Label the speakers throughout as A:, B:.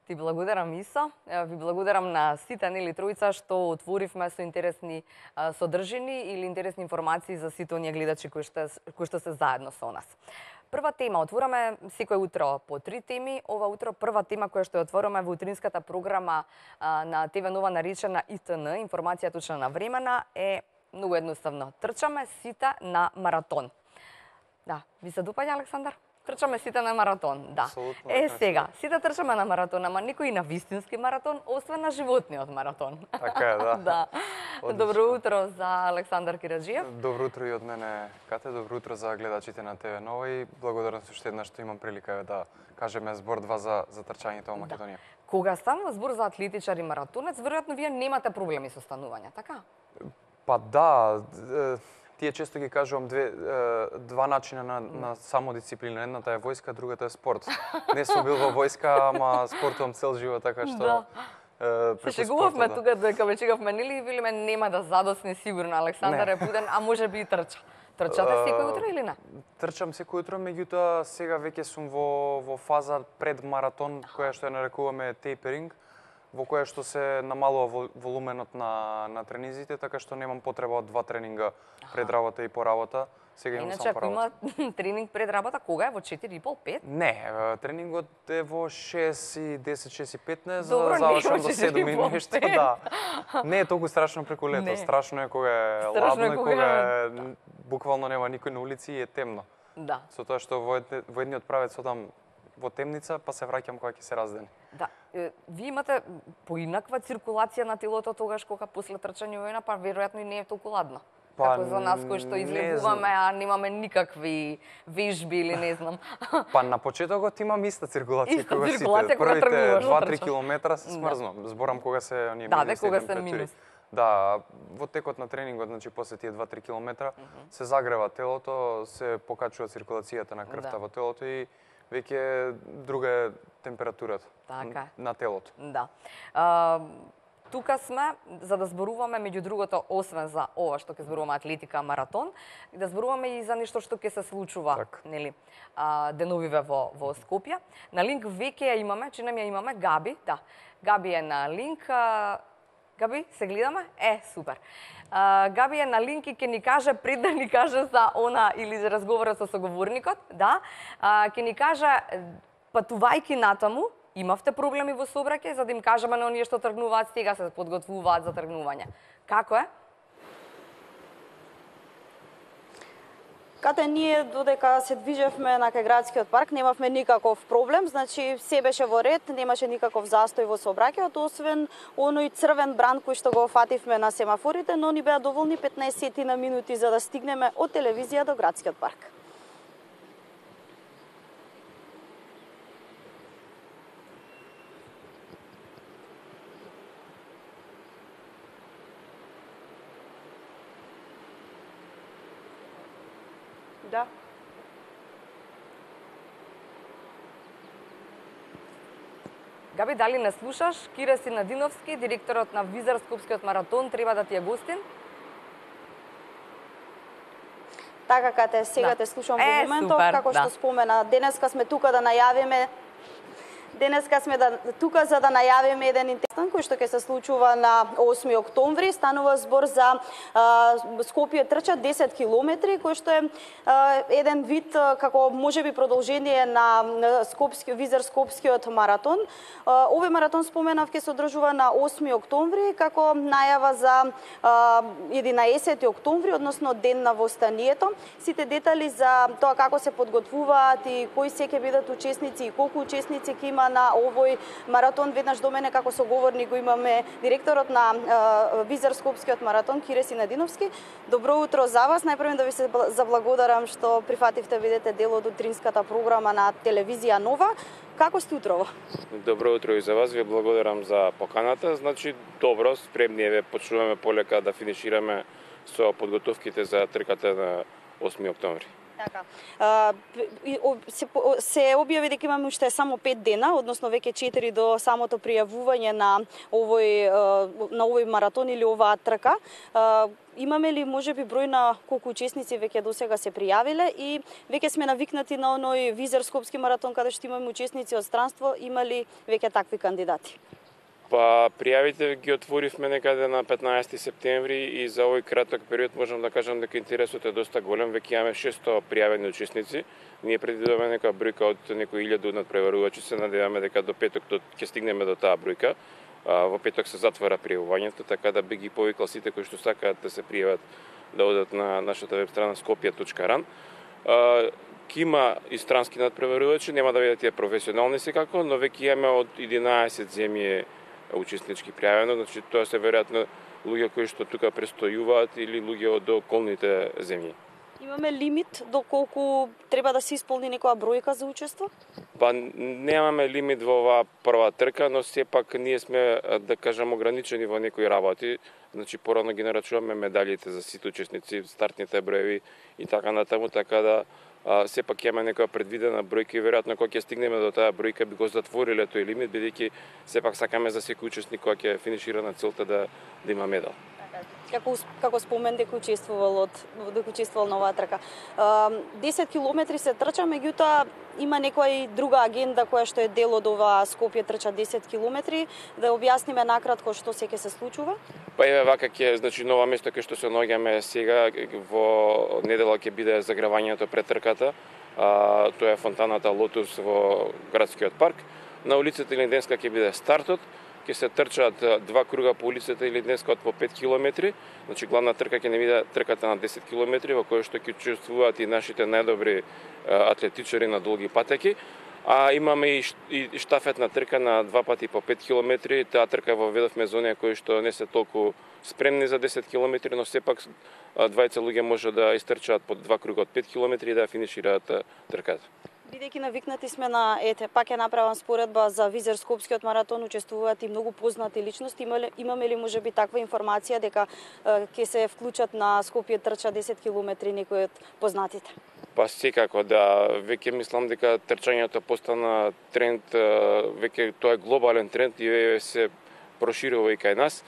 A: Ти благодарам Исо, ви благодарам на сите нели тројца што отворивме со интересни содржини или интересни информации за сите оние гледачи кои што се заедно со нас. Прва тема, отвораме секој утро по 3 теми. Ова утро прва тема која што ја отвораме во утринската програма на ТВ Нова наречена ИТН, информација точна на времена, е многу едноставно. Трчаме сите на маратон. Да, ви се допаѓа, Александар? Трчаме сите на маратон, да. Сега, сите трчаме на маратон, ама никој на вистински маратон, освен на животниот маратон.
B: Така е, да.
A: Да. Добро утро за Александар Кираджиев.
B: Добро утро и од мене, Кате. Добро утро за гледачите на ТВ Нова и благодарам уште еднаш што имам прилика да кажеме збор-два за трчањето во Македонија.
A: Да. Кога станува збор за атлетичар и маратонец, веројатно вие немате проблеми со станување, така?
B: Па да, тие често ги кажувам два начина на самодисциплина. Едната е војска, другата е спорт. Не сум бил во војска, ама спортувам цел живот, така што...
A: Да. Се шегувавме тука дека ве чекавме, нели велиме нема да задосне сигурно Александар е буден, а може би и трча. Трчате секој утро или не?
B: Трчам секој утро, меѓутоа сега веќе сум во фаза пред маратон, која што ја нарекуваме тейперинг, во која што се намалува волуменот на тренизите, така што немам потреба од 2 тренинга пред работа и по работа. Сега имам само по работа.
A: Иначе, ако има тренинг пред работа, кога е? Во 4:30, 5?
B: Не, тренингот е во 6:10, 6:15, за да завршам до 7 и нешто, да. Не е толку страшно преку лето, страшно е кога е ладно и кога е буквално нема никој на улици и е темно.
A: Да.
B: Со тоа што во едниот правец одам во темница, па се враќам кога ќе се раздени.
A: Да. Вие имате поинаква циркулација на телото тогаш кога после трчање, па веројатно и не е толку ладно. Како за нас кои што излегуваме, а немаме никакви вежби или не знам.
B: Па на почетокот имам иста циркулација кога сите. Првите 2-3 километра се смрзнувам. Зборам кога се оние минусни
A: кога се
B: температури.
A: минус.
B: Да, во текот на тренингот, значи после тие 2-3 километра, се загрева телото, се покачува циркулацијата на крвта во телото и веќе друга е температурата на телото.
A: Да. Тука сме за да зборуваме меѓу другото, освен за ова што ќе зборуваме атлетика, маратон, и да зборуваме и за нешто што ќе се случува, нели, деновиве во Скопје. На линк веќе ја имаме, чини ми ја имаме Габи, да. Габи е на линк. Габи, се гледаме? Супер. Габи е на линк и ќе ни каже, пред да ни каже за она или за разговорот со соговорникот, да, ќе ни каже, патувајќи натаму, имавте проблеми во сообраќај, за да им кажеме на оние што тргнуваат, сега се подготвуваат за тргнување. Како е?
C: Кате, ние додека се движевме на кај градскиот парк, немавме никаков проблем, значи се беше во ред, немаше никаков застој во сообраќајот, освен оној црвен бран кој што го фативме на семафорите, но ни беа доволни 15 на минути за да стигнеме од телевизија до градскиот парк. Да.
A: Габи, дали не слушаш? Киреси Надиновски, директорот на Визар Скопскиот маратон, треба да ти е гостин.
C: Така, Кате, сега те слушам во моментов, како што спомена. Денеска сме тука да најавиме тука за да најавиме еден интересен кој што ќе се случува на 8 октомври. Станува збор за Скопје трча 10 километри, кој што е еден вид како можеби продолжение на Визар Скопскиот маратон. Овој маратон, споменав, ќе се одржува на 8 октомври како најава за 11 октомври, односно ден на востанието. Сите детали за тоа како се подготвуваат и кои се ќе бидат учесници и колку учесници ќе има на овој маратон, веднаш до мене како соговорник го имаме директорот на Визар Скопскиот маратон, Киреси Надиновски. Добро утро за вас. Најпрво да ви се заблагодарам што прифативте бидете дел од утринската програма на телевизија Нова. Како сте утрово?
D: Добро утро и за вас. Ви благодарам за поканата. Значи, добро, спремни еве, почнуваме полека да финишираме со подготовките за трката на 8 октомври.
C: Така. Се објави дека имаме уште само 5 дена, односно веќе 4 до самото пријавување на овој маратон или оваа трка. Имаме ли можеби број на колку учесници веќе досега се пријавиле и веќе сме навикнати на оној Визер Скопски маратон каде што имаме учесници од странство, има ли веќе такви кандидати?
D: Па пријавите ги отворивме некаде на 15 септември и за овој краток период можам да кажам дека интересот е доста голем, веќе имаме 600 пријавени учесници. Ние предвидуваме нека бројка од некои 1000 надпреварувачи, се надеваме дека до петок ќе стигнеме до таа бројка. Во петок се затвора пријавувањето, така да би ги повикал сите кои што сакаат да се пријават да одат на нашата веб страна skopje.ran. Ки има и странски надпреварувачи, нема да бидат тие професионални секако, но веќе имаме од 11 земји учеснички пријавено, значи тоа се веројатно луѓе кои што тука престојуваат или луѓе од околните земји.
C: Имаме лимит до колку треба да се исполни некоја бројка за учество?
D: Па немаме лимит во оваа прва трка, но сепак ние сме, да кажам, ограничени во некои работи. Значи порано ги нарачуваме медалите за сите учесници, стартните броеви и така натаму, така да сепак имаме некоја предвидена бројка и веројатно кога ќе стигнеме до таа бројка би го затвориле тој лимит, бидејќи сепак сакаме за секој учесник кога ќе финишира на целта да има медал.
C: Како спомен дека учествувал на оваа трка. 10 километри се трча, меѓутоа има некоја друга агенда која што е дел од оваа Скопје трча 10 километри, да јобјасниме накратко што се ќе се случува.
D: Па еве вака ќе, значи нова место кај што се наоѓаме сега, во недела ќе биде загревањето пред трката. Тоа е фонтаната Лотус во градскиот парк. На улицата Илинденска ќе биде стартот. Ќе се трчаат 2 круга по улицата Илинденска од по 5 километри. Значи главна трка ќе не биде трката на 10 километри, во која што ќе учествуваат и нашите најдобри атлетичари на долги патеки. А имаме и штафетна трка на 2 пати по 5 километри. Таа трка воведовме зони кои што не се толку спремни за 10 километри, но сепак двајца луѓе може да истрчаат по 2 круга од 5 километри и да финишираат трката.
C: Бидејќи навикнати сме на пак ќе направам споредба за Визер Скопскиот маратон, учествуваат и многу познати личности. Имаме ли можеби таква информација дека ќе се вклучат на Скопје трча 10 километри некои од познатите?
D: Па секако да, веќе мислам дека трчањето постана тренд, веќе тоа е глобален тренд и се проширува и кај нас.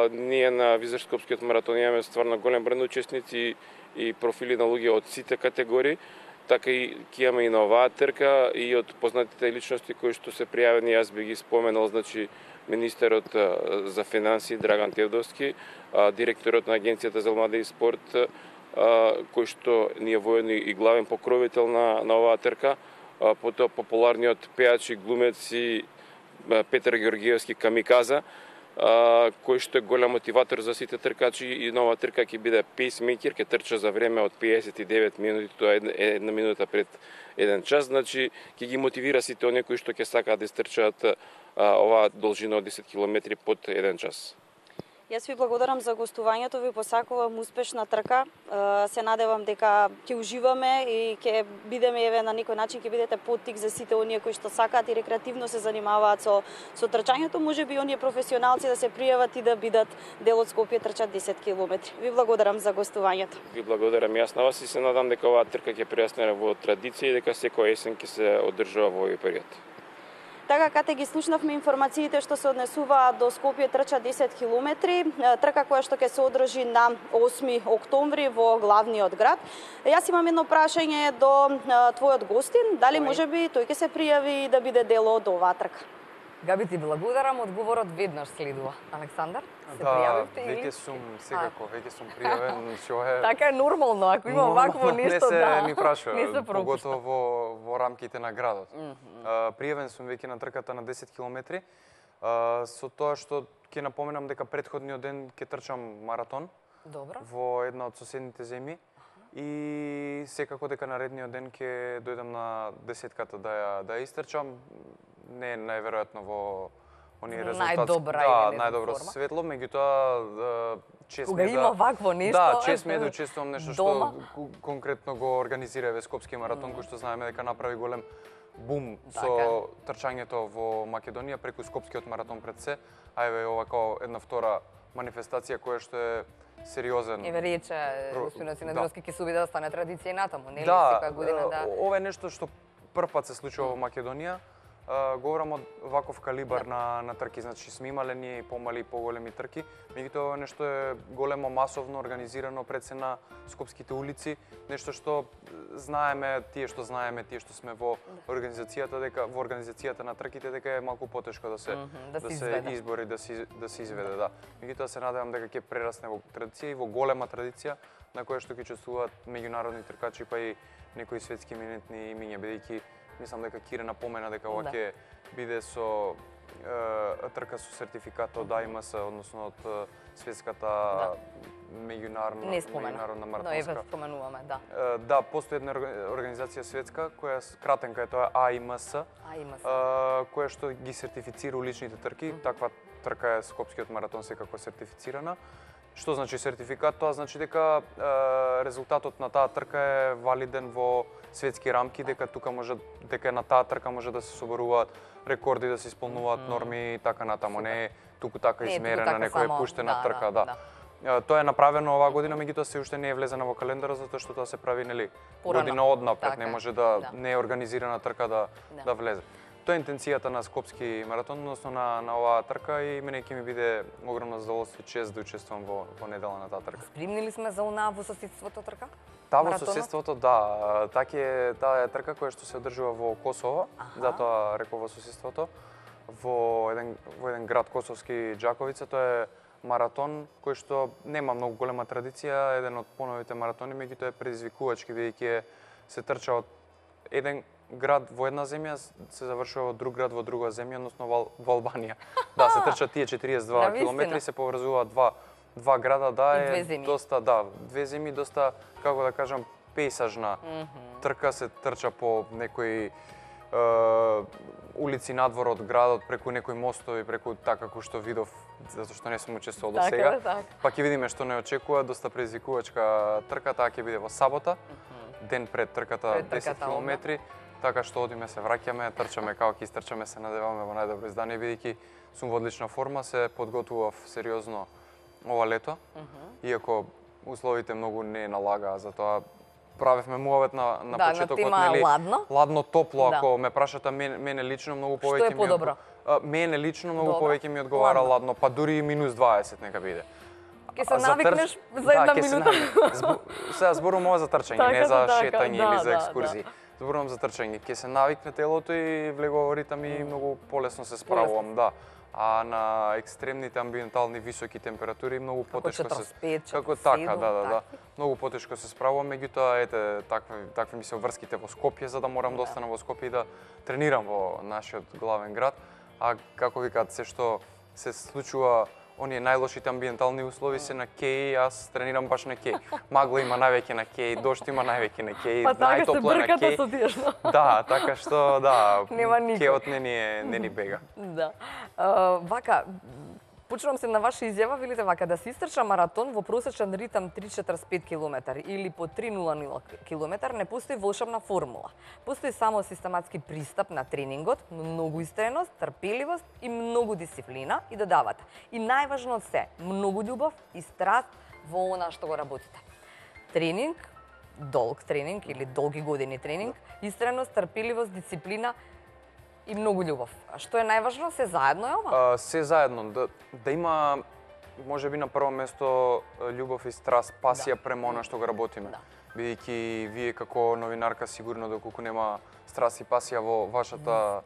D: Ние на Визер Скопскиот маратон имаме стварно голем број учесници и профили на луѓе од сите категории. Така и ќе имаме и на оваа трка и од познатите личности кои што се пријавени, јас би ги споменал, значи министерот за финансии Драган Тевдовски, директорот на Агенцијата за млади и спорт, кој што ни е воедно и главен покровител на оваа трка, потоа популарниот пеач и глумец и Петар Георгиевски Камиказа, кој што е голем мотиватор за сите тркачи и нова трка ќе биде пейсмейкер, ќе трча за време од 59 минути, тоа е 1 минута пред 1 час, значи ќе ги мотивира сите оние кои што ќе сакаат да истрчаат оваа должина од 10 километри под 1 час.
C: Јас ви благодарам за гостувањето, ви посакувам успешна трка. Се надевам дека ќе уживаме и ќе бидеме на некој начин ќе бидете поттик за сите оние кои што сакаат и рекреативно се занимаваат со трчањето, можеби оние професионалци да се пријават и да бидат дел од Скопје трча 10 километри. Ви благодарам за гостувањето.
D: Ви благодарам јас на вас и се надам дека оваа трка ќе прерасне во традиција и дека секоја есен ќе се одржува во овој период.
C: Така, кате ги слушнавме информациите што се однесуваат до Скопје трча 10 километри, трка која што ќе се одржи на 8 октомври во главниот град. Јас имам едно прашање до твојот гостин, дали можеби тој ќе се пријави да биде дел од оваа трка?
A: Габи, ти благодарам, одговорот веднаш следува. Александар, се
B: Да,
A: пријавивте или?
B: веќе сум секако, веќе сум пријавен, што е.
A: Така е нормално, ако има вакво нешто, да.
B: Не се ни праша,
A: не се пропушта.
B: поготово во рамките на градот. Пријавен сум веќе на трката на 10 километри, со тоа што ќе напоменам дека претходниот ден ќе трчам маратон.
A: Добро.
B: Во една од соседните земји и секако дека наредниот ден ќе дојдам на десетката да ја истрчам. Не најверојатно во оние резултати.
A: Најдобра
B: да, најдобро светло, меѓутоа чест
A: кога
B: ми
A: има вакво нешто,
B: да, чест ми да учествувам нешто
A: дома.
B: што конкретно го организира Скопски маратон, кој што знаеме дека направи голем бум
A: Така.
B: со трчањето во Македонија преку Скопскиот маратон пред се, а еве ова како една втора манифестација која што е сериозен.
A: Еве рече господин Синедровски ќе се обиде да стане традиција и натаму, нели?
B: Да,
A: Секоја година да.
B: ова е нешто што прв пат се случува во Македонија. Говорам од ваков калибар на трки, значи сме имале ние помали и поголеми трки, меѓутоа ова нешто е големо масовно организирано пред се на скопските улици, нешто што знаеме, тие што сме во организацијата на трките, дека е малку потешко да се избори, да се изведе, да. Меѓутоа се надевам дека ќе прерасне во традиција и во голема традиција на која што ќе учествуваат меѓународни тркачи, па и некои светски именитни имиња, бидејќи мислам дека Кире напомена дека ова ќе биде со трка со сертификат од АИМС, односно од светската меѓународна маратонска.
A: Но еве споменуваме, да.
B: Да, постои една организација светска која кратенка е тоа АИМС, која што ги сертифицира уличните трки. Таква трка е Скопскиот маратон секако сертифицирана. Што значи сертификат? Тоа значи дека резултатот на таа трка е валиден во светски рамки, дека на таа трка може да се соборуваат рекорди, да се исполнуваат норми и така натаму. Не е туку така измерена некоја пуштена трка, да. Тоа е направено оваа година, меѓутоа се уште не е влезена во календарот затоа што тоа се прави година однапред, не може да не е организирана трка да влезе. Тоа е интенцијата на Скопски маратон, односно на оваа трка и мене ќе ми биде огромно задоволство и чест да учествувам во недела на таа трка.
A: Спремнили сме за онаа во соседството трка?
B: Таа во соседството, да. Таа е трка која што се одржува во Косово, затоа реков во соседството, во еден град косовски, Џаковица. Тоа е маратон кој што нема многу голема традиција, еден од поновите маратони, меѓутоа е предизвикувачки, бидејќи се трча од еден град во една земја, се завршува во друг град во друга земја, односно во Албанија. Да, се трчат тие 42 километри, се поврзуваат два града, доста, две земји, доста, како да кажам, пейсажна трка, се трча по некои улици надвор од градот, преку некои мостови, преку така како што видов, затоа што не сум учествувал до сега. Па ќе видиме што не очекува, доста предизвикувачка трка, таа ќе биде во сабота, ден пред трката 10 километри. Така што одиме, се враќаме, трчаме како ќе истрчаме, се надеваме во најдобро издание, бидејќи сум во одлична форма, се подготвував сериозно ова лето, иако условите многу не налагаа, затоа правевме муавет на почетокот, нели, ладно, топло, ако ме прашате мене лично многу повеќе
A: Што е подобро?
B: Мене лично многу повеќе ми одговара ладно, па дури и -20 нека биде.
A: Ке се навикнеш за една минута.
B: Сега зборувам ова за трчање, не за шетање или за екскурзии. Зборувам за трчање. Ке се навикне телото и влегува во ритам и многу полесно се справувам, да. А на екстремните амбиентални високи температури многу потешко се како така, да. Многу потешко се справувам, меѓутоа ете такви ми се врските во Скопје, за да морам да останам во Скопје и да тренирам во нашиот главен град. А како викаат, се што се случува, оние најлошите амбиентални услови се на кеј, јас тренирам баш на кеј. Магла има највеќе на кеј, дожд има највеќе на кеј, најтопло е на кеј. Да, така што да, кејот не ни бега.
A: Да. Вака, почнувам се на ваша изјава, велите вака, да се истрча маратон во просечен ритам 3:45 км или по 3:00 км не постои волшебна формула. Постои само систематски пристап на тренингот, многу истреност, трпеливост и многу дисциплина и додавате. И најважно од се, многу љубов и страст во она што го работите. Тренинг, долг тренинг или долги години тренинг, истреност, трпеливост, дисциплина и многу љубов. А што е најважно? Се заедно е ова?
B: Се заедно. Да има, можеби на прво место, љубов и страст, пасија према она што го работиме. Бидејќи вие како новинарка сигурно доколку нема страст и пасија во вашата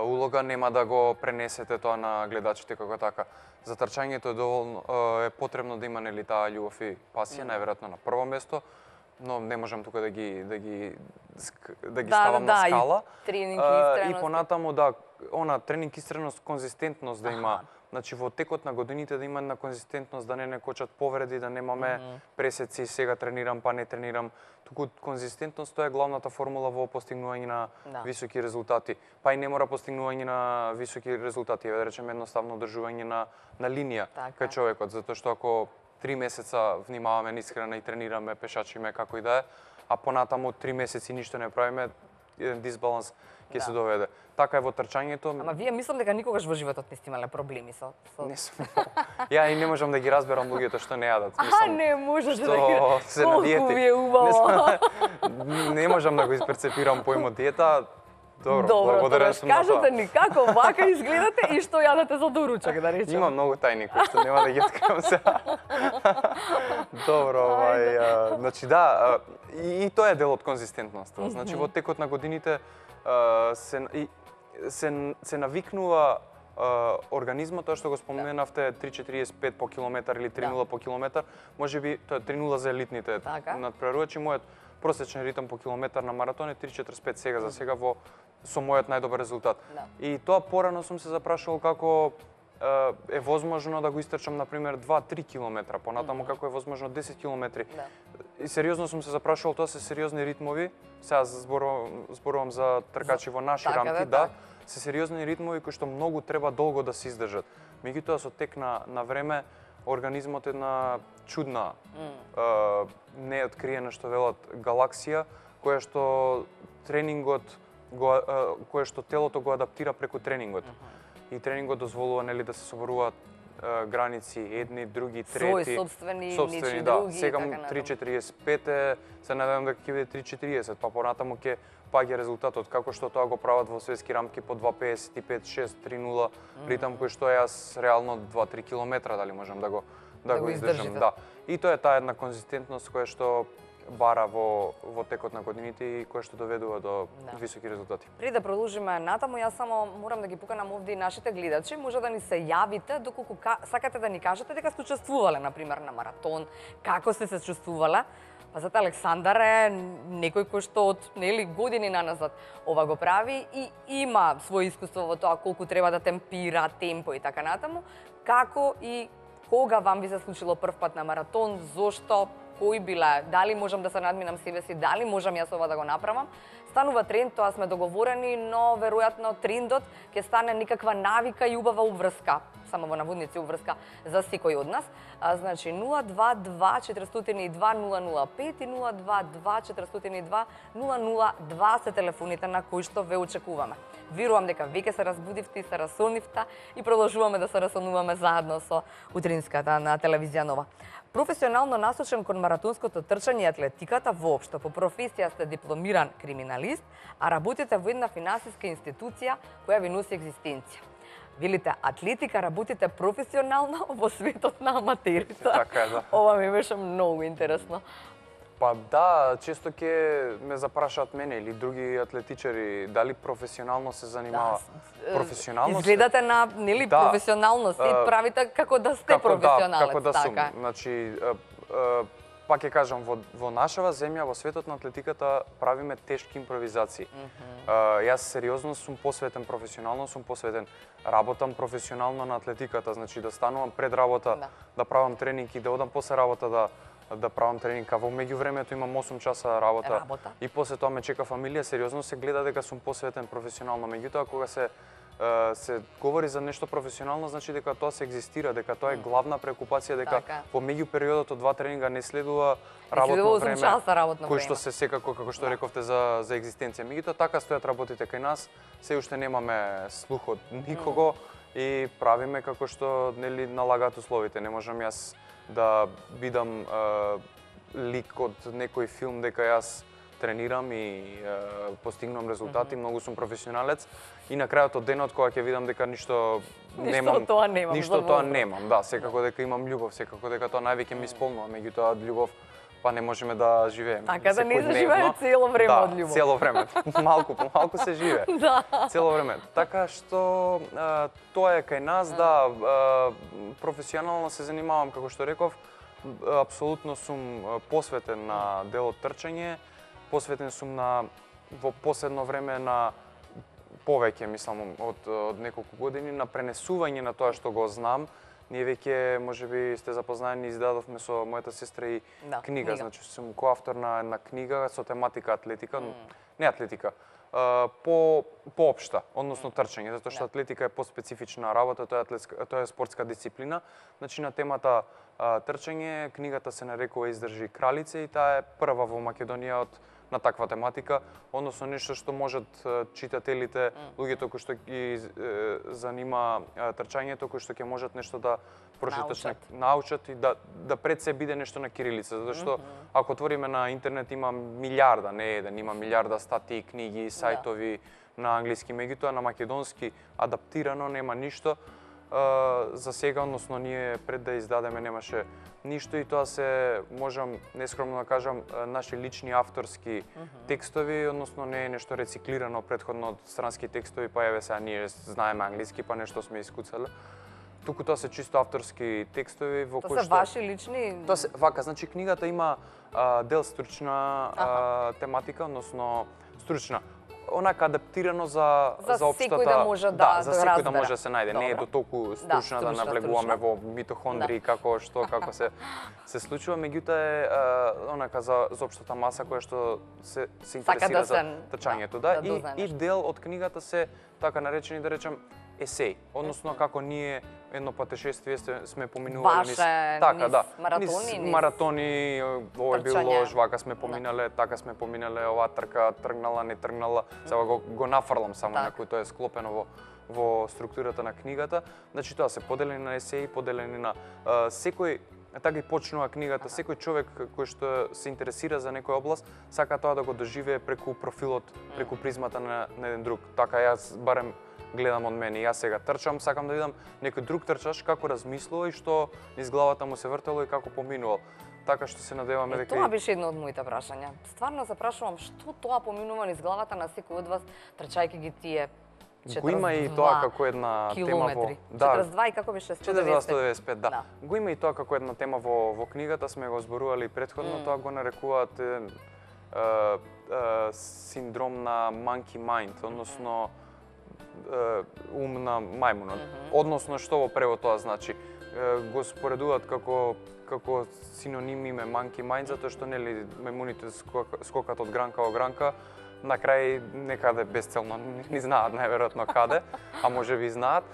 B: улога, нема да го пренесете тоа на гледачите како така. За трчањето е потребно да има нели таа љубов и пасија, најверојатно на прво место, но не можам тука да ги ставам на скала. И понатаму она тренинг истреност, конзистентност да има. Значи во текот на годините да има една конзистентност, да не кочат повреди, да немаме пресеци, сега тренирам па не тренирам. Туку конзистентност тоа е главната формула во постигнување на високи резултати. Па и не мора постигнување на високи резултати, да речеме едноставно одржување на линија кај човекот, затоа што ако 3 месеца внимаваме исхрана и тренираме, пешачиме како и да е, а понатаму 3 месеци ништо не правиме, еден дисбаланс ќе се доведе. Така е во трчањето.
A: Ама вие мислам дека никогаш во животот не сте имале проблеми со...
B: Не сум. Ја и не можам да ги разберам луѓето што не јадат.
A: Не можеш да ги
B: се на диети.
A: Колку ви е убаво.
B: Не можам да го исперцепирам поимот диета. Добро, благодарен сум на тоа.
A: Кажете ни како вака изгледате и што јадете за доручак, да речем.
B: Има многу тајни кои што нема да ги откривам сега. Добро, значи да, и тоа е дел од конзистентноста. Значи во текот на годините се навикнува организмот, тоа што го споменавте, 3,45 по километар или 3,0 по километар, можеби тоа е 3,0 за елитните надпреварувачи. Мојот просечен ритм по километар на маратон е 3,45 сега за сега со мојот најдобар резултат. И тоа порано сум се запрашувал како е возможно да го истрчам, например, 2-3 километра, понатаму како е возможно 10 километри. И сериозно сум се запрашувал, тоа се сериозни ритмови, сега зборувам за тркачи во наши рамки, да, се сериозни ритмови кои што многу треба долго да се издржат. Меѓутоа со тек на време организмот е една чудна, неоткриена, што велат, галаксија, која што кое што телото го адаптира преку тренингот. И тренингот дозволува нели да се соборуваат граници, едни, други, трети,
A: своји собствени,
B: да.
A: други.
B: Сега 3,45 е, се надевам дека ќе биде 3,40, па понатаму ќе паѓа резултатот, како што тоа го прават во светски рамки по 2,55, 6, 3,0, ритам кој што јас реално 2-3 километра дали можам да го издржам. Да. И тоа е таа една конзистентност која што бара во текот на годините и која што доведува до високи резултати.
A: Пред да продолжиме натаму, јас само морам да ги поканам овде и нашите гледачи, може да ни се јавите доколку сакате да ни кажете дека сте учествувале например на маратон, како сте се чувствувале. Па зато Александар е некој кој што од години наназад ова го прави и има своје искуство во тоа колку треба да темпира, темпо и така натаму. Како и кога вам ви се случило прв пат на маратон, зошто, кој биле, дали можам да се надминам себе си, дали можам јас ова да го направам. Станува тренд, тоа сме договорени, но веројатно трендот ќе стане никаква навика и убава обврска, само во наводници обврска за секој од нас. Значи 022-402-005 и 022-402-002 се телефоните на кои што ве очекуваме. Верувам дека веќе се разбудивте и се расонивте и продолжуваме да се расонуваме заедно со утринската на телевизија Нова. Професионално насочен кон маратонското трчање и атлетиката воопшто, по професија сте дипломиран криминалист, а работите во една финансиска институција која ви носи екзистенција. Велите атлетика, работите професионално во светот на аматерите.
B: Така е, да.
A: Ова ми беше многу интересно.
B: Па да, често ќе ме запрашаат мене или други атлетичари дали професионално се занимава. Професионално
A: изгледате на професионалност и правите како да сте професионалец,
B: како да сум.
A: така.
B: Значи пак ќе кажам, во нашава земја, во светот на атлетиката правиме тешки импровизации. Јас сериозно сум посветен, професионално сум посветен, работам професионално на атлетиката, значи да станувам пред работа, да правам тренинг и да одам после работа да правам тренинг, а во меѓувремето имам 8 часа работа и после тоа ме чека фамилија, сериозно се гледа дека сум посветен професионално. Меѓутоа кога се говори за нешто професионално, значи дека тоа се екзистира, дека тоа е главна преокупација, дека во меѓупериодот од 2 тренинга не следува работно време, кој што се секако, како што рековте, за екзистенција. Меѓутоа така стојат работите кај нас, се уште немаме слух од никого и правиме како што налагаат условите. Не можам јас да бидам лик од некој филм дека јас тренирам и постигнувам резултати, многу сум професионалец и на крајот од денот кога ќе видам дека ништо немам, да, секако дека имам љубов, секако дека тоа највеќе ми исполнува, меѓутоа љубов па не можеме да живееме.
A: Така да не се живее цело време од љубов.
B: Да, цело време. Малку по малку се живее.
A: Да.
B: Цело време. Така што тоа е кај нас, да, професионално се занимавам, како што реков, апсолутно сум посветен на делот трчање, посветен сум во последно време на повеќе, мислам, од неколку години, на пренесување на тоа што го знам. Ние веќе, можеби сте запознаени, издадовме со мојата сестра и книга. Значи, сум коавтор на една книга со тематика атлетика, не атлетика, поопшта, односно трчање, затоа што атлетика е поспецифична работа, тоа е спортска дисциплина. Значи, на темата трчање, книгата се нарекува Издржи кралице и таа е прва во Македонија од на таква тематика, односно нешто што можат читателите, луѓето кои што ги занима трчањето, кои што ќе можат нешто да прочитат, научат и да пред се биде нешто на кирилица, затоа што ако отвориме на интернет има милиарда, не еден, има милиарда статии, книги, сајтови на англиски, меѓутоа на македонски адаптирано нема ништо. За сега, односно ние пред да издадеме немаше ништо и тоа се, можам нескромно да кажам, наши лични авторски текстови, односно не е нешто рециклирано претходно од странски текстови, па еве сега ние знаеме англиски, па нешто сме искуцале. Туку тоа се чисто авторски текстови во кои што...
A: Тоа се ваши лични...
B: Тоа се, вака, значи книгата има дел стручна тематика, односно стручна, онака адаптирано за општата...
A: секој да може да
B: за секој да
A: разбере.
B: може да се најде. Не е до толку стручна да навлегуваме во митохондрии како се случува, меѓутоа е онака за општата маса која што се интересира за трчањето, да, и дел од книгата се така наречени, да речем, есеј, односно како ние едно патешествие сме поминували
A: низ
B: маратони, ово е било лош, вака сме поминале, така сме поминале, оваа трка тргнала, не тргнала, сега го нафрлам само некој, тоа е склопено во структурата на книгата. Значи тоа се поделени на есеи, поделени на секој, така и почнува книгата, секој човек кој што се интересира за некоја област, сака тоа да го доживее преку профилот, преку призмата на еден друг. Така јас барем гледам од мене. Јас сега трчам, сакам да видам некој друг трчаш како размислува и што низ главата му се вртело и како поминувал. Така што се надеваме дека...
A: Тоа беше едно од моите прашања. Стварно се прашувам што тоа поминува низ главата на секој од вас трчајќи ги тие 42
B: го има и тоа како една тема во...
A: 42 и како беше
B: 195, да. Го има и тоа како една тема во книгата, сме го зборували предходно, тоа го нарекуваат синдром на monkey mind, односно ум на мајмунот. Односно што во превод тоа значи? Го споредуваат како синоним име monkey mind, затоа што нели мајмуните скокат од гранка во гранка, на крај некаде безцелно, не знаат најверојатно каде, а може би знаат.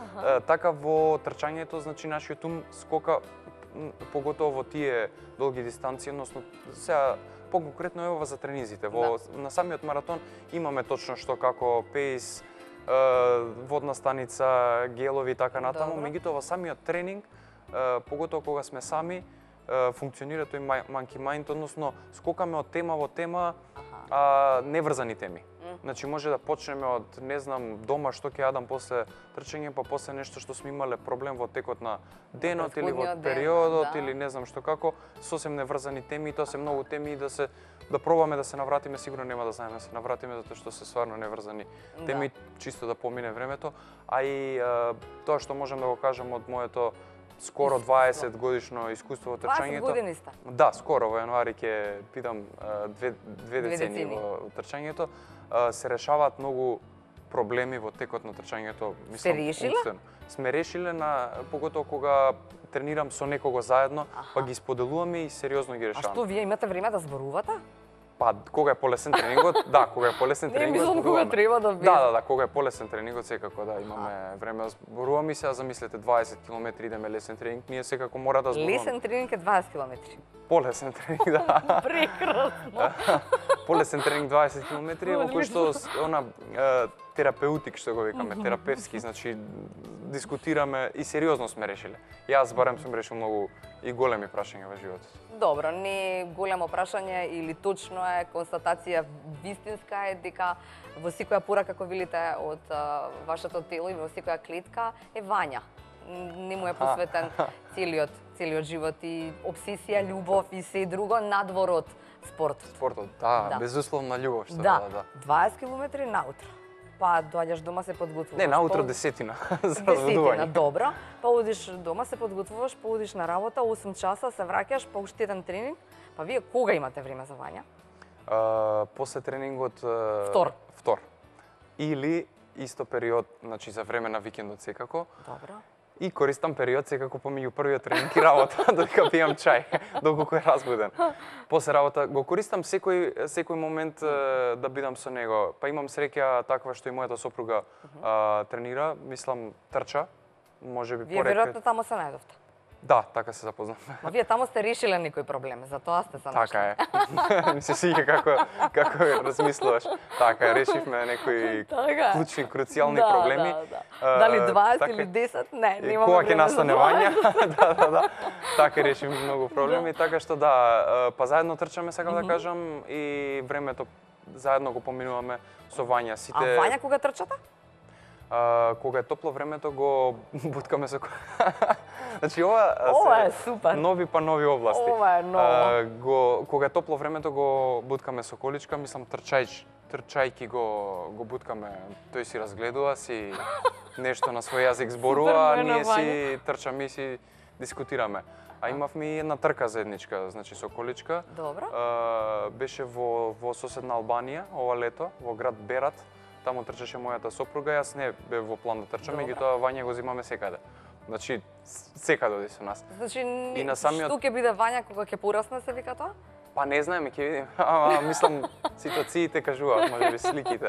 B: Така во трчањето, значи нашиот ум скока, поготово во тие долги дистанции, односно сега поконкретно ево за тренизите. На самиот маратон имаме точно што како пейс, водна станица, гелови и така натаму, меѓутоа во самиот тренинг, поготово кога сме сами, функционира тој monkey mind, односно скокаме од тема во тема, неврзани теми. Значи може да почнеме од, не знам, дома што ќе јадам после трчање, па после нешто што сме имале проблем во текот на денот или во периодот или не знам што како, сосем неврзани теми, и тоа се многу теми и да пробаме да се навратиме, сигурно нема да знаеме да се навратиме затоа што се стварно неврзани теми, чисто да помине времето, а и тоа што можам да го кажам од моето скоро 20 годишно искуство во трчањето.
A: 20 години сте?
B: Да, скоро во јануари ќе бидам две децении во трчањето. Се решаваат многу проблеми во текот на трчањето, мислам.
A: Се решиле?
B: Сме решиле поготово кога тренирам со некого заедно, па ги споделуваме и сериозно ги решаваме.
A: А што вие имате време да зборувате?
B: Па кога е полесен тренингот, да, кога е полесен тренингот.
A: Не мислам кога треба да биде.
B: Да, кога е полесен тренингот секако да имаме време да зборуваме. Сега замислете 20 км идеме лесен тренинг, ние секако мора да зборуваме.
A: Лесен тренинг е 20 км.
B: Полесен тренинг, да.
A: Прекрасно.
B: Полесен тренинг 20 км во кој што терапеутик што го викаме, терапевски, значи дискутираме и сериозно сме решиле. Јас барем сум решил многу и големи прашања во животот.
A: Добро, не големо прашање или точно е констатација вистинска е дека во секоја пора, како велите, од вашето тело и во секоја клетка е Вања. Не му е посветен целиот живот и обсесија, љубов и се друго надвор од спорт.
B: Спортот, да, безусловна љубов што
A: да. 20 км наутро. Па доаѓаш дома се подготвуваш.
B: Не, наутро десетина за
A: разводување. Добро. Па одиш дома се подготвуваш, па одиш на работа 8 часа, се враќаш, па уште еден тренинг. Па вие кога имате време за Вања?
B: После тренингот
A: Втор.
B: Или исто период, значи за време на викендот секако.
A: Добро.
B: И користам период секако помеѓу првиот тренинг и работа, додека пијам чај, доколку е разбуден. После работа го користам секој момент да бидам со него. Па имам среќа таква што и мојата сопруга тренира, мислам трча, можеби
A: Вие веројатно таму се најдовте.
B: Да, така се запознавме.
A: Ма вие таму сте решиле некои проблеми, затоа сте се нашли.
B: Така е. Ми се свиѓа како размислуваш. Така е, решивме некои
A: Така е.
B: клучни, круцијални проблеми.
A: Дали 20
B: така е.
A: или 10? Не, немаме
B: Кога ќе
A: време за
B: настане
A: тоа.
B: Вања? Да. Така решивме многу проблеми, така што да, па заедно трчаме, сакам да кажам, и времето заедно го поминуваме со Вања.
A: А Вања кога трчате?
B: Кога е топло времето го буткаме со Значи ова
A: е супер.
B: нови па нови области.
A: Ова е ново.
B: Кога е топло времето го буткаме со количка, мислам трчајки го буткаме. Тој си разгледува, си нешто на свој јазик зборува, а ние си трчаме и си дискутираме. А имавме и една трка заедничка, значи со количка.
A: Добро.
B: Беше во соседна Албанија ова лето, во град Берат. Таму трчаше мојата сопруга, јас не бев во план да трчам, меѓутоа Вања го зимаме секаде. Значи секаде оди со нас.
A: Значи,
B: И на самиот-
A: што ќе биде Вања кога ќе порасне, се вика тоа?
B: Па не знаеме, ќе видиме. Ама мислам ситуациите кажуваат, можеби сликите.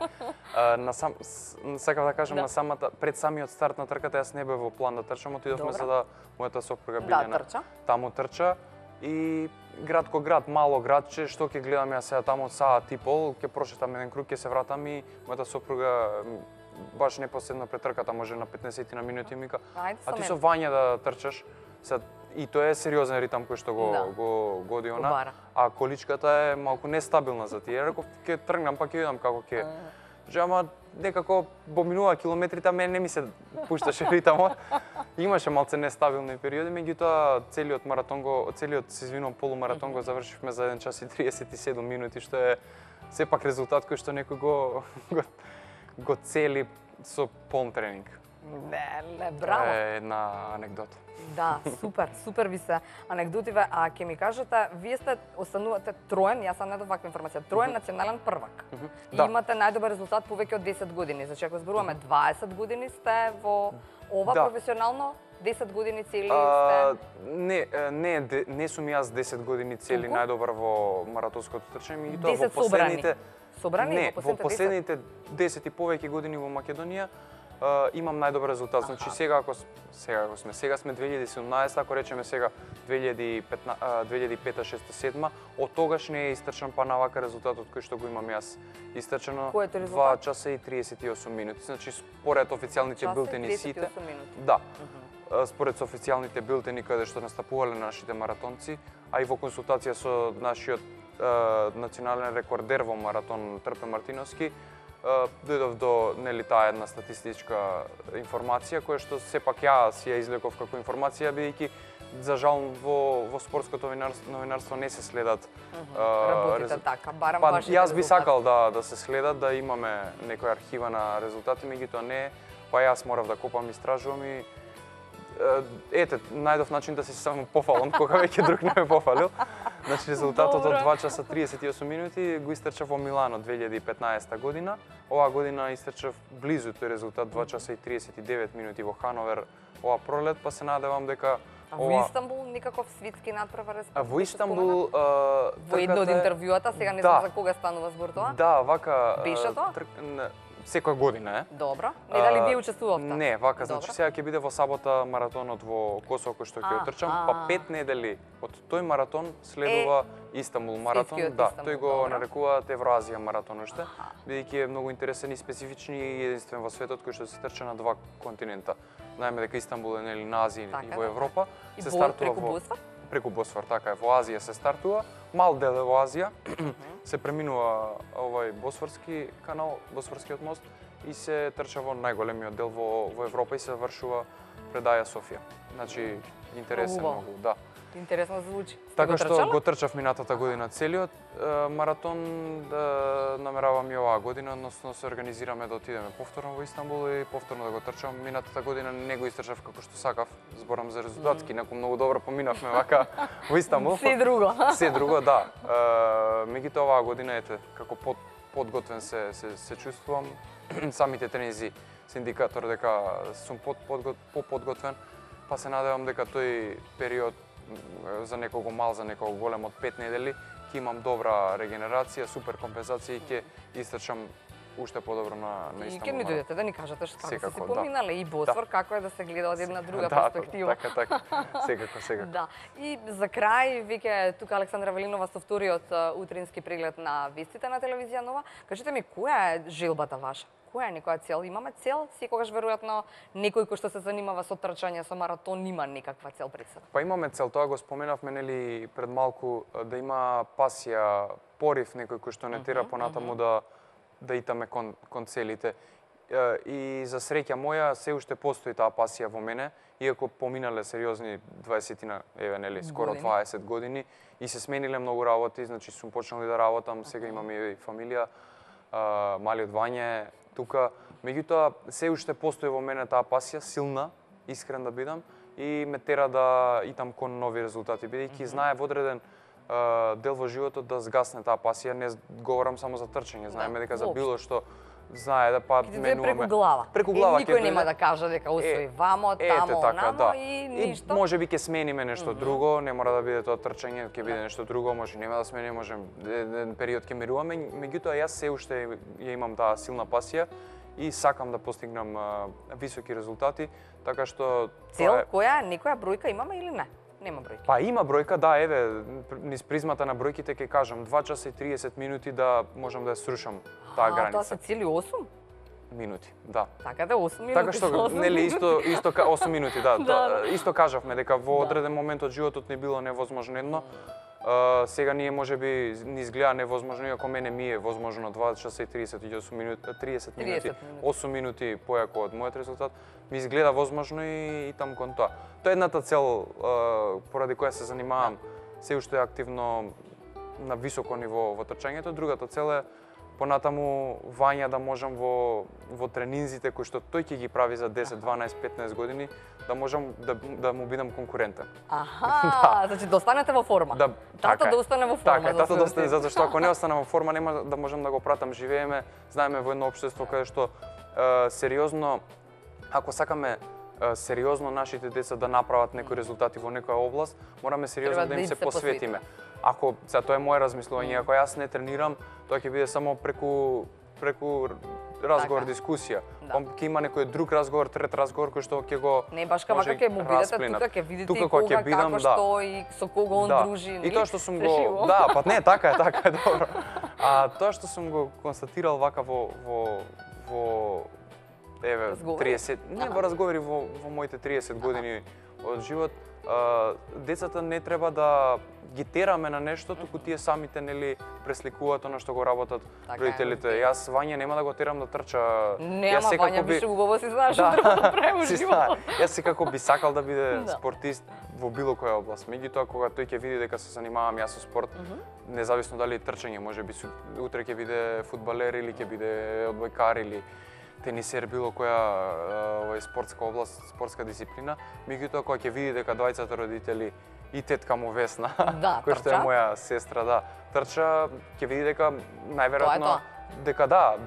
B: Сакав да кажам,
A: Да.
B: на самата пред самиот старт на трката јас не бев во план да трчам, отидовме
A: Добро.
B: за да мојата сопруга
A: Да,
B: Билјана
A: трча.
B: таму трча и град ко град, мало градче, што ќе гледам јас сега таму од саат и пол, ќе прошетам еден круг, ќе се вратам и мојата сопруга баш непосредно пред трката, може на 15 на минути ми вика,
A: Ајде
B: а ти
A: со
B: со
A: мене.
B: Вања да трчаш, сега и тоа е сериозен ритам кој што
A: Да.
B: го годи она,
A: бара.
B: а количката е малку нестабилна за тие. Реков ќе тргнам па ќе видам како ќе. Ама некако поминува километрите, а мене не ми се пушташе ритамот. Имаше малце нестабилни периоди, меѓутоа целиот се извинувам полумаратон го завршивме за 1 час и 37 минути, што е сепак резултат кој што некој го цели со полн тренинг.
A: Не,
B: Тоа
A: браво.
B: е една анекдота.
A: Да, супер ви се анекдотиве, а ќе ми кажете, вие останувате троен, јас сам не ваква информација, троен национален првак. И
B: Да.
A: имате најдобар резултат повеќе од 10 години. Значи ако зборуваме 20 години сте во ова
B: Да.
A: професионално, 10 години цели сте.
B: Не сум јас 10 години цели
A: Колку?
B: најдобар во маратонското трчање, меѓутоа
A: 10
B: во последните
A: Собрани
B: Не,
A: во
B: во
A: последните 10?
B: последните 10 и повеќе години во Македонија имам најдобар резултат. Значи сега сме 2017, ако речеме сега 2005, 6, 7, од тогаш не е истрчан па навака резултатот кој што го имам јас. Истрчано
A: Кој е тој
B: 2
A: резултат?
B: часа и 38 минути. Значи според официјалните
A: Час и
B: билтени сите.
A: 38 минути.
B: Да. Според со официјалните билтени каде што настапувале нашите маратонци, а и во консултација со нашиот национален рекордер во маратон Трпе Мартиновски, дојдов до таа една статистичка информација која што сепак ја си ја извлеков како информација, бидејќи за жал во спортското новинарство не се следат
A: Работите така, барам
B: Па
A: вашите
B: јас би
A: резултати.
B: сакал да се следат, да имаме некоја архива на резултати, меѓутоа не, па јас морав да копам, истражувам и ете, најдов начин да се само пофалам кога веќе друг не ме пофалил. Значи резултатот од 2 часа 38 минути го истрчав во Милано 2015 година. Оваа година истрчав близу тој резултат 2 часа и 39 минути во Хановер ова пролет, па се надевам дека
A: А во Истанбул никаков светски надпревар
B: во Истанбул
A: во едно од
B: трката е-
A: интервјуата, сега не
B: Да.
A: знам за кога станува збор тоа.
B: Да, вака
A: Беше тоа?
B: секоја година е.
A: Добро. Не дали вие учествувавте?
B: Не, вака,
A: Добро.
B: значи сега ќе биде во сабота маратонот во Косово кој што ќе го трчам, па 5 недели од тој маратон следува Истанбул маратон,
A: светскиот
B: да,
A: Истанбул,
B: тој го
A: добро.
B: нарекуваат Евроазија маратон уште, бидејќи е многу интересен и специфичен и единствен во светот кој што се трча на 2 континента. Знаеме дека Истанбул е на Азија
A: Така
B: и
A: е,
B: во
A: да.
B: Европа,
A: И
B: се
A: во-
B: стартува
A: преку Босфор?
B: преку Босфор, така е, во Азија се стартува, мал дел е во Азија, се преминува овој Босфорски канал, Босфорскиот мост и се трча во најголемиот дел во Европа и се завршува пред Аја Софија. Значи интересен
A: Убаво.
B: многу, да.
A: Интересно звучи. Сте
B: Така
A: го
B: што
A: трчале?
B: го трчав минатата година целиот маратон, намеравам и оваа година, односно се организираме да отидеме повторно во Истанбул и повторно да го трчам. Минатата година не го истрчав како што сакав, зборам за резултатски, инаку многу добро поминавме вака во Истанбул.
A: Се друго.
B: Се друго, да. Меѓутоа оваа година ете како подготвен се чувствувам. Самите тренинзи се индикатор дека сум подготвен, па се надевам дека тој период за некого мал, за некого голем од 5 недели ќе имам добра регенерација, супер компензација и ќе истрчам уште подобро на
A: И
B: Истанбул
A: ќе ни
B: маратон.
A: дојдете да ни кажете како сте
B: Секако,
A: си
B: да.
A: поминале и Босфор, како е да се гледа од една друга
B: Да,
A: перспектива.
B: така. Секако.
A: Да. И за крај, веќе тука Александра Велинова со вториот утрински преглед на вестите на телевизија Нова. Кажете ми, која е желбата ваша? Која е некоја цел? Имаме цел? Секогаш веројатно некој кој што се занимава со трчање, со маратон, има некаква цел пред себе.
B: Па имаме цел, тоа го споменавме нели пред малку, да има пасија, порив некој кој што не тера понатаму да итаме кон целите. И за среќа моја се уште постои таа пасија во мене, иако поминале сериозни 20-тина, нели, скоро 20 години и се смениле многу работи, значи сум почнал и да работам, сега имам и фамилија, малиот Вање тука. Меѓутоа, се уште постои во мене таа пасија, силна, искрен да бидам, и ме тера да итам кон нови резултати, бидејќи знае во одреден дел во животот да згасне таа пасија, не говорам само за трчање, знаеме дека за било што знае да па
A: менуваме преку глава.
B: Преку глава
A: никој нема да каже дека освои вамо, тамо, онамо и ништо.
B: Можеби ќе смениме нешто друго, не мора да биде тоа трчање, ќе биде нешто друго, може нема да смениме, може еден период ќе мируваме, меѓутоа јас се уште ја имам таа силна пасија и сакам да постигнам високи резултати, така што
A: цел која, некоја бројка имаме или не? Нема бројка.
B: Па има бројка, да, еве, низ призмата на бројките ќе кажам 2 часа и 30 минути да можам да ја срушам таа граница.
A: Тоа се цели 8
B: минути, да.
A: Така да 8 минути.
B: Така што нели исто 8 минути, да. Исто кажавме дека во одреден момент од животот не било невозможно едно. Сега ние можеби ни изгледа невозможно, иако мене ми е возможно 2 часа и 30 минути, 8 минути појако од мојот резултат, ми изгледа возможно и таму кон тоа. Тоа е едната цел поради која се занимавам се уште активно на високо ниво во трчањето. Другата цел е понатаму Вања да можам во тренинзите кои што тој ќе ги прави за 10, 12, 15 години, да можам да му бидам конкурентен.
A: Аха, значи да останете во форма. Тато да остане во форма.
B: Така, тато да остане, затоа што ако не остане во форма, нема да можам да го пратам. Живееме, знаеме во едно општество каде што сериозно, ако сакаме сериозно нашите деца да направат некои резултати во некоја област, мораме сериозно да им се посветиме. Ако, тоа е моје размислување, ако јас не тренирам, тоа ќе биде само преку разговор, дискусија. Па ќе има некој друг разговор, трет разговор кој што ќе го
A: не баш кога ќе му бидете тука, ќе видите и кога, како што и со кого он дружи.
B: И тоа што сум го, да, па не, така е, добро. А тоа што сум го констатирал вака во 30, не во разговори во моите 30 години од живот, децата не треба да ги тераме на нешто, туку тие самите нели пресликуваат она што го работат родителите. Јас Вања нема да го терам да трча.
A: Нема, Вања беше убаво си знаеш што треба да прави во животот.
B: Јас секако би сакал да биде спортист во било која област. Меѓутоа кога тој ќе види дека се занимавам јас со спорт, независно дали е трчање, можеби утре ќе биде фудбалер или ќе биде одбојкар или тенисер, било која спортска област, спортска дисциплина, меѓутоа кога ќе види дека двајцата родители и тетка му Весна, која што е моја сестра, трча, ќе види дека најверојатно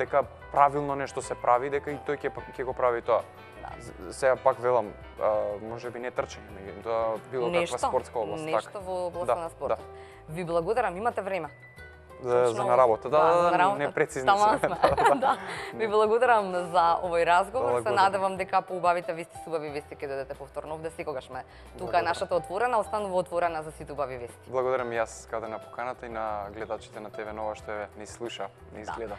B: дека правилно нешто се прави, дека и тој ќе го прави тоа. Сега пак велам, можеби не трчање, меѓутоа било каква спортска област.
A: Нешто во областа на спортот. Ви благодарам, имате време.
B: За на работа, не прецизно се.
A: Ви благодарам за овој разговор. Се надевам дека по убавите вести, убави вести ќе додете повторно овде. Секогаш сме тука нашата отворена, останува отворена за сите убави вести.
B: Благодарам јас каде на поканата и на гледачите на ТВ Нова што ни слуша, ни изгледа.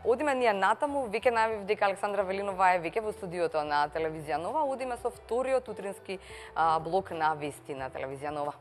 A: Одиме ние натаму, веќе најавив дека Александра Велинова е веќе во студиото на телевизија Нова. Одиме со вториот утрински блок на вести на телевизија Нова.